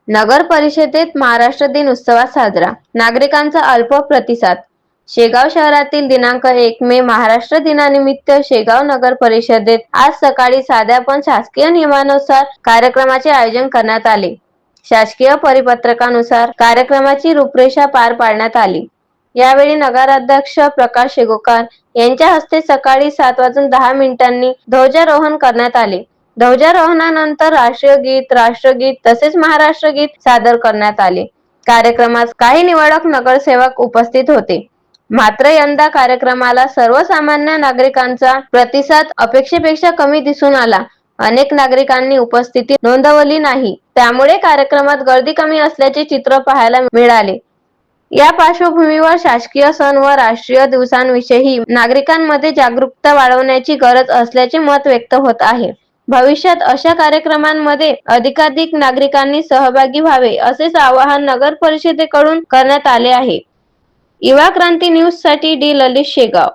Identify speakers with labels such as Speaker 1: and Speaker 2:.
Speaker 1: नगर परिषदेत महाराष्ट्र दिन उत्सवात साजरा, नागरिकांचा अल्प प्रतिसाद। शेगाव शहरातील दिनांक 1 मे महाराष्ट्र दिनानिमित्त शेगाव नगर परिषदेत आज सकाळी साध्या पण शासकीय नियमानुसार कार्यक्रमाचे आयोजन करण्यात आले। शासकीय परिपत्रकानुसार कार्यक्रमाची रूपरेषा पार पाडण्यात आली। यावेळी नगराध्यक्ष प्रकाश शेगोकार यांच्या हस्ते सकाळी 7:10 ध्वजारोहण करण्यात आले। ध्वजारोहणानंतर राष्ट्रगीत तसेच महाराष्ट्र गीत सादर करण्यात आले। कार्यक्रमास काही निवडक नगरसेवक उपस्थित होते। मात्र यंदा कार्यक्रमाला सर्वसामान्य नागरिकांचा प्रतिसाद अपेक्षेपेक्षा कमी दिसून आला। अनेक नागरिकांनी उपस्थिती नोंदवली नाही, त्यामुळे कार्यक्रमात गर्दी कमी असल्याचे चित्र पाहायला मिळाले। या पार्श्वभूमीवर शासकीय सण व राष्ट्रीय दिवसांविषयी नागरिकांमध्ये जागरूकता वाढवण्याची गरज असल्याचे मत व्यक्त होत आहे। भविष्यात अशा कार्यक्रमांमध्ये अधिकाधिक नागरिकांनी सहभागी व्हावे असेच आवाहन नगर परिषदेकडून करण्यात आले आहे। युवा क्रांती न्यूज साठी डी ललित शेगाव।